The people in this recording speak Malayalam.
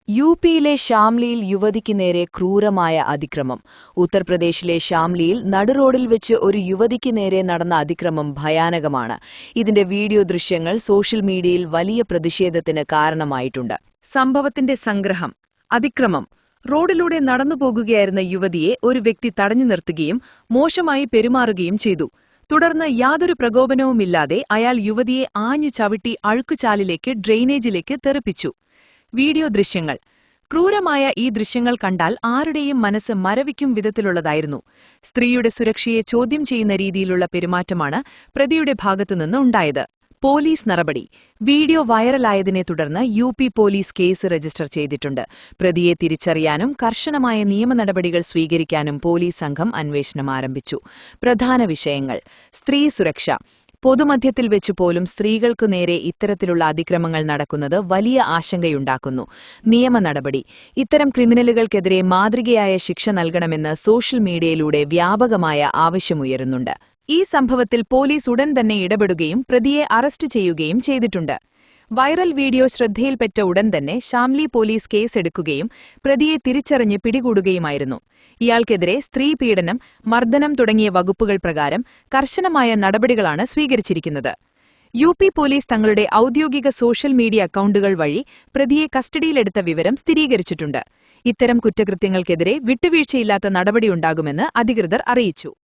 യുപിയിലെ ഷാംലിയിൽ യുവതിക്ക് നേരെ ക്രൂരമായ അതിക്രമം. ഉത്തർപ്രദേശിലെ ഷാംലിയിൽ നടുറോഡിൽ വെച്ച് ഒരു യുവതിക്ക് നേരെ നടന്ന അതിക്രമം ഭയാനകമാണ്. ഇതിന്റെ വീഡിയോ ദൃശ്യങ്ങൾ സോഷ്യൽ മീഡിയയിൽ വലിയ പ്രതിഷേധത്തിന് കാരണമായിട്ടുണ്ട്. സംഭവത്തിന്റെ സംഗ്രഹം: അതിക്രമം. റോഡിലൂടെ നടന്നുപോകുകയായിരുന്ന യുവതിയെ ഒരു വ്യക്തി തടഞ്ഞു നിർത്തുകയും മോശമായി പെരുമാറുകയും ചെയ്തു. തുടർന്ന് യാതൊരു പ്രകോപനവുമില്ലാതെ അയാൾ യുവതിയെ ആഞ്ഞു ചവിട്ടി അഴുക്കുചാലിലേക്ക് ഡ്രെയിനേജിലേക്ക് തെറിപ്പിച്ചു. വീഡിയോ ദൃശ്യങ്ങൾ. ക്രൂരമായ ഈ ദൃശ്യങ്ങൾ കണ്ടാൽ ആരുടെയും മനസ്സ് മരവിക്കും വിധത്തിലുള്ളതായിരുന്നു. സ്ത്രീയുടെ സുരക്ഷയെ ചോദ്യം ചെയ്യുന്ന രീതിയിലുള്ള പെരുമാറ്റമാണ് പ്രതിയുടെ ഭാഗത്തുനിന്ന് ഉണ്ടായത്. പോലീസ് നടപടി. വീഡിയോ വൈറലായതിനെ തുടർന്ന് യുപി പോലീസ് കേസ് രജിസ്റ്റർ ചെയ്തിട്ടുണ്ട്. പ്രതിയെ തിരിച്ചറിയാനും കർശനമായ നിയമ നടപടികൾ സ്വീകരിക്കാനും പോലീസ് സംഘം അന്വേഷണം ആരംഭിച്ചു. പ്രധാന വിഷയങ്ങൾ: സ്ത്രീ സുരക്ഷ. പൊതുമധ്യത്തിൽ വെച്ചുപോലും സ്ത്രീകൾക്കു നേരെ ഇത്തരത്തിലുള്ള അതിക്രമങ്ങൾ നടക്കുന്നത് വലിയ ആശങ്കയുണ്ടാക്കുന്നു. നിയമ നടപടി. ഇത്തരം ക്രിമിനലുകൾക്കെതിരെ മാതൃകയായ ശിക്ഷ നൽകണമെന്ന് സോഷ്യൽ മീഡിയയിലൂടെ വ്യാപകമായ ആവശ്യമുയരുന്നുണ്ട്. ഈ സംഭവത്തിൽ പോലീസ് ഉടൻ തന്നെ ഇടപെടുകയും പ്രതിയെ അറസ്റ്റ് ചെയ്യുകയും ചെയ്തിട്ടുണ്ട്. വൈറൽ വീഡിയോ ശ്രദ്ധയിൽപ്പെട്ട ഉടൻ തന്നെ ഷാംലി പോലീസ് കേസെടുക്കുകയും പ്രതിയെ തിരിച്ചറിഞ്ഞ് പിടികൂടുകയുമായിരുന്നു. ഇയാൾക്കെതിരെ സ്ത്രീ പീഡനം, മർദ്ദനം തുടങ്ങിയ വകുപ്പുകൾ പ്രകാരം കർശനമായ നടപടികളാണ് സ്വീകരിച്ചിരിക്കുന്നത്. യുപി പോലീസ് തങ്ങളുടെ ഔദ്യോഗിക സോഷ്യൽ മീഡിയ അക്കൗണ്ടുകൾ വഴി പ്രതിയെ കസ്റ്റഡിയിലെടുത്ത വിവരം സ്ഥിരീകരിച്ചിട്ടുണ്ട്. ഇത്തരം കുറ്റകൃത്യങ്ങൾക്കെതിരെ വിട്ടുവീഴ്ചയില്ലാത്ത നടപടിയുണ്ടാകുമെന്ന് അധികൃതർ അറിയിച്ചു.